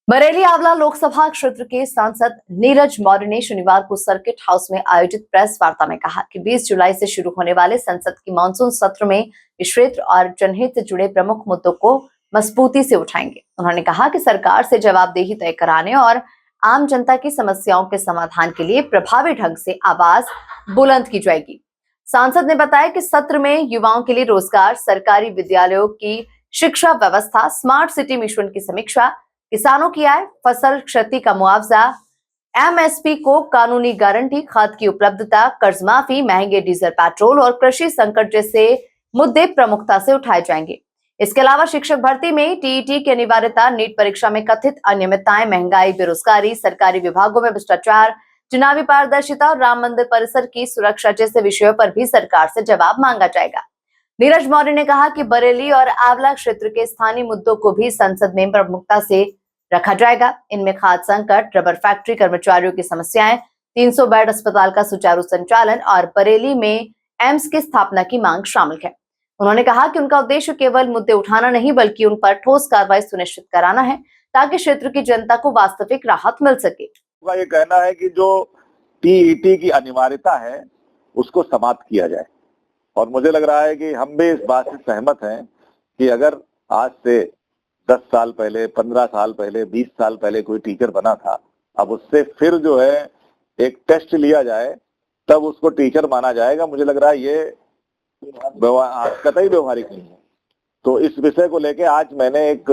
बरेली आंवला लोकसभा क्षेत्र के सांसद नीरज मौर्य ने शनिवार को सर्किट हाउस में आयोजित प्रेस वार्ता में कहा कि 20 जुलाई से शुरू होने वाले संसद की मानसून सत्र में क्षेत्र और जनहित से जुड़े प्रमुख मुद्दों को मजबूती से उठाएंगे। उन्होंने कहा कि सरकार से जवाबदेही तय कराने और आम जनता की समस्याओं के समाधान के लिए प्रभावी ढंग से आवाज बुलंद की जाएगी। सांसद ने बताया कि सत्र में युवाओं के लिए रोजगार, सरकारी विद्यालयों की शिक्षा व्यवस्था, स्मार्ट सिटी मिशन की समीक्षा, किसानों की आय, फसल क्षति का मुआवजा, एमएसपी को कानूनी गारंटी, खाद की उपलब्धता, कर्ज माफी, महंगे डीजल पेट्रोल और कृषि संकट जैसे मुद्दे प्रमुखता से उठाए जाएंगे। इसके अलावा शिक्षक भर्ती में टीईटी की अनिवार्यता, नीट परीक्षा में कथित अनियमितताएं, महंगाई, बेरोजगारी, सरकारी विभागों में भ्रष्टाचार, चुनावी पारदर्शिता और राम मंदिर परिसर की सुरक्षा जैसे विषयों पर भी सरकार से जवाब मांगा जाएगा। नीरज मौर्य ने कहा कि बरेली और आंवला क्षेत्र के स्थानीय मुद्दों को भी संसद में प्रमुखता से रखा जाएगा। इनमें खाद्य संकट, रबर फैक्ट्री कर्मचारियों की समस्याएं, 300 बेड अस्पताल का सुचारू संचालन और बरेली में एम्स की स्थापना की मांग शामिल है। उन्होंने कहा कि उनका उद्देश्य केवल मुद्दे उठाना नहीं बल्कि उन पर ठोस कार्रवाई सुनिश्चित कराना है ताकि क्षेत्र की जनता को वास्तविक राहत मिल सके। ये कहना है कि जो टीईटी की अनिवार्यता है उसको समाप्त किया जाए और मुझे लग रहा है कि हम भी इस बात से सहमत हैं कि अगर आज से 10 साल पहले, 15 साल पहले, 20 साल पहले कोई टीचर बना था, अब उससे फिर जो है एक टेस्ट लिया जाए तब उसको टीचर माना जाएगा। मुझे लग रहा है ये कतई व्यवहारिक नहीं है। तो इस विषय को लेके आज मैंने एक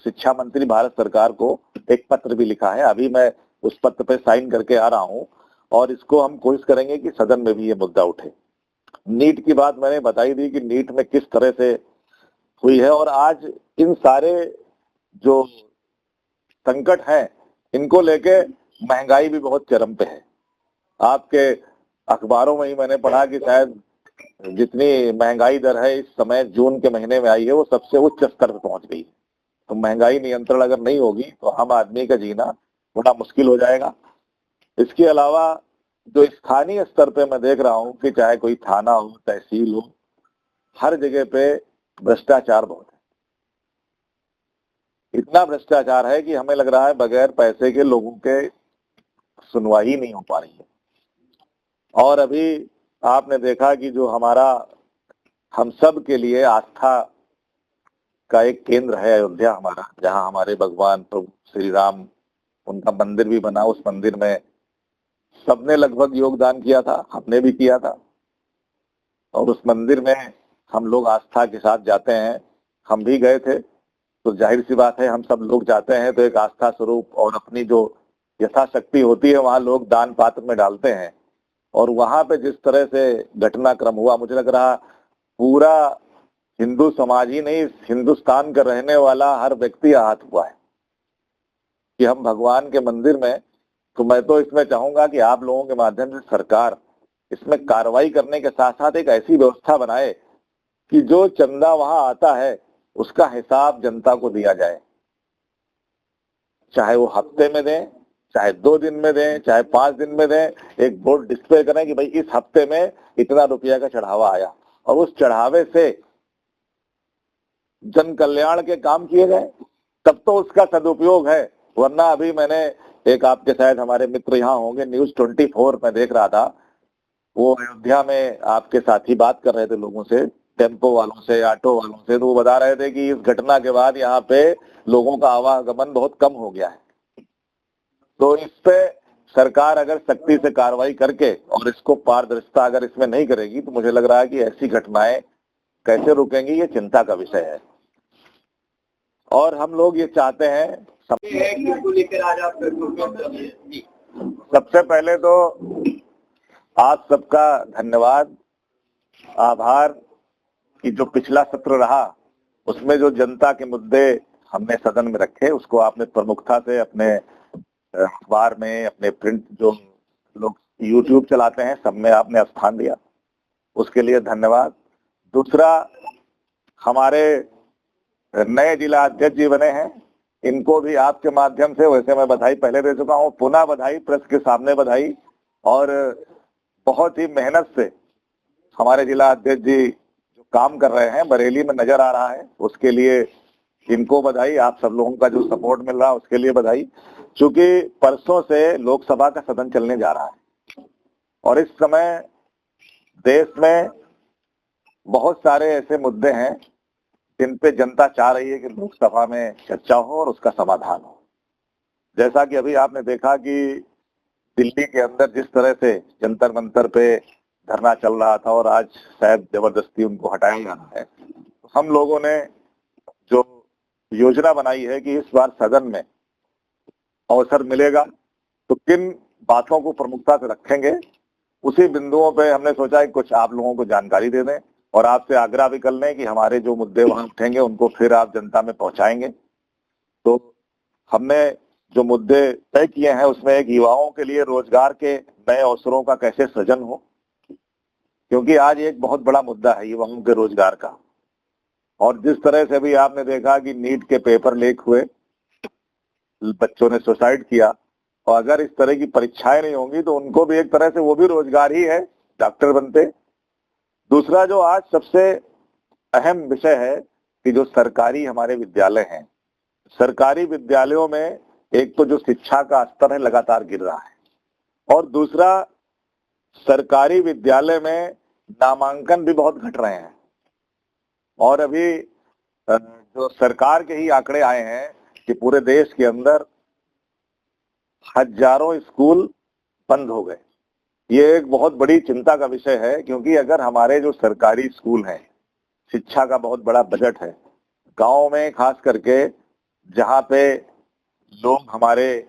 शिक्षा मंत्री भारत सरकार को एक पत्र भी लिखा है। अभी मैं उस पत्र पे साइन करके आ रहा हूं और इसको हम कोशिश करेंगे कि सदन में भी ये मुद्दा उठे। नीट की बात मैंने बताई दी कि नीट में किस तरह से हुई है और आज इन सारे जो संकट हैं इनको लेके महंगाई भी बहुत चरम पे है। आपके अखबारों में ही मैंने पढ़ा कि शायद जितनी महंगाई दर है इस समय जून के महीने में आई है वो सबसे उच्च स्तर पर पहुंच गई है। तो महंगाई नियंत्रण अगर नहीं होगी तो आम आदमी का जीना बड़ा मुश्किल हो जाएगा। इसके अलावा जो स्थानीय स्तर पे मैं देख रहा हूं कि चाहे कोई थाना हो, तहसील हो, हर जगह पे भ्रष्टाचार बहुत है। इतना भ्रष्टाचार है कि हमें लग रहा है बगैर पैसे के लोगों के सुनवाई नहीं हो पा रही है। और अभी आपने देखा कि जो हमारा हम सब के लिए आस्था का एक केंद्र है अयोध्या हमारा, जहां हमारे भगवान प्रभु श्री राम उनका मंदिर भी बना। उस मंदिर में सबने लगभग योगदान किया था, हमने भी किया था और उस मंदिर में हम लोग आस्था के साथ जाते हैं। हम भी गए थे तो जाहिर सी बात है हम सब लोग जाते हैं तो एक आस्था स्वरूप और अपनी जो यथाशक्ति होती है वहां लोग दान पात्र में डालते हैं। और वहां पे जिस तरह से घटनाक्रम हुआ, मुझे लग रहा पूरा हिंदू समाज ही नहीं, हिंदुस्तान का रहने वाला हर व्यक्ति आहत हुआ है कि हम भगवान के मंदिर में। तो मैं तो इसमें चाहूंगा कि आप लोगों के माध्यम से सरकार इसमें कार्रवाई करने के साथ साथ एक ऐसी व्यवस्था बनाए कि जो चंदा वहां आता है उसका हिसाब जनता को दिया जाए। चाहे वो हफ्ते में दें, चाहे 2 दिन में दें, चाहे 5 दिन में दें, एक बोर्ड डिस्प्ले करें कि भाई इस हफ्ते में इतना रुपया का चढ़ावा आया और उस चढ़ावे से जन कल्याण के काम किए गए, तब तो उसका सदुपयोग है। वरना अभी मैंने एक, आपके शायद हमारे मित्र यहाँ होंगे, न्यूज 24 में देख रहा था, वो अयोध्या में आपके साथी बात कर रहे थे लोगों से, टेम्पो वालों से, ऑटो वालों से, तो वो बता रहे थे कि इस घटना के बाद यहाँ पे लोगों का आवागमन बहुत कम हो गया है। तो इस पे सरकार अगर सख्ती से कार्रवाई करके और इसको पारदर्शिता अगर इसमें नहीं करेगी तो मुझे लग रहा है कि ऐसी घटनाएं कैसे रुकेंगी, ये चिंता का विषय है। और हम लोग ये चाहते हैं सबसे पहले तो आप सबका धन्यवाद, आभार कि जो पिछला सत्र रहा उसमें जो जनता के मुद्दे हमने सदन में रखे उसको आपने प्रमुखता से अपने अखबार में, अपने प्रिंट, जो लोग यूट्यूब चलाते हैं, सब में आपने स्थान दिया, उसके लिए धन्यवाद। दूसरा, हमारे नए जिला अध्यक्ष जी बने हैं, इनको भी आपके माध्यम से, वैसे मैं बधाई पहले दे चुका हूँ, पुनः बधाई, प्रेस के सामने बधाई। और बहुत ही मेहनत से हमारे जिला अध्यक्ष जी जो काम कर रहे हैं बरेली में नजर आ रहा है, उसके लिए इनको बधाई, आप सब लोगों का जो सपोर्ट मिल रहा है उसके लिए बधाई। क्योंकि परसों से लोकसभा का सदन चलने जा रहा है और इस समय देश में बहुत सारे ऐसे मुद्दे हैं जिन पे जनता चाह रही है कि लोकसभा में चर्चा हो और उसका समाधान हो। जैसा कि अभी आपने देखा कि दिल्ली के अंदर जिस तरह से जंतर मंतर पे धरना चल रहा था और आज शायद जबरदस्ती उनको हटाया जा रहा है, तो हम लोगों ने जो योजना बनाई है कि इस बार सदन में अवसर मिलेगा तो किन बातों को प्रमुखता से रखेंगे, उसी बिंदुओं पे हमने सोचा है कुछ आप लोगों को जानकारी दे दें और आपसे आग्रह भी कर लें कि हमारे जो मुद्दे वहां उठेंगे उनको फिर आप जनता में पहुंचाएंगे। तो हमने जो मुद्दे तय किए हैं उसमें एक युवाओं के लिए रोजगार के नए अवसरों का कैसे सृजन हो, क्योंकि आज एक बहुत बड़ा मुद्दा है युवाओं के रोजगार का। और जिस तरह से भी आपने देखा कि नीट के पेपर लीक हुए, बच्चों ने सुसाइड किया, और अगर इस तरह की परीक्षाएं नहीं होंगी तो उनको भी एक तरह से वो भी रोजगार ही है, डॉक्टर बनते। दूसरा जो आज सबसे अहम विषय है कि जो सरकारी हमारे विद्यालय हैं, सरकारी विद्यालयों में एक तो जो शिक्षा का स्तर है लगातार गिर रहा है और दूसरा सरकारी विद्यालय में नामांकन भी बहुत घट रहे हैं। और अभी जो सरकार के ही आंकड़े आए हैं कि पूरे देश के अंदर हजारों स्कूल बंद हो गए। ये एक बहुत बड़ी चिंता का विषय है, क्योंकि अगर हमारे जो सरकारी स्कूल हैं, शिक्षा का बहुत बड़ा बजट है, गांव में खास करके जहां पे लोग हमारे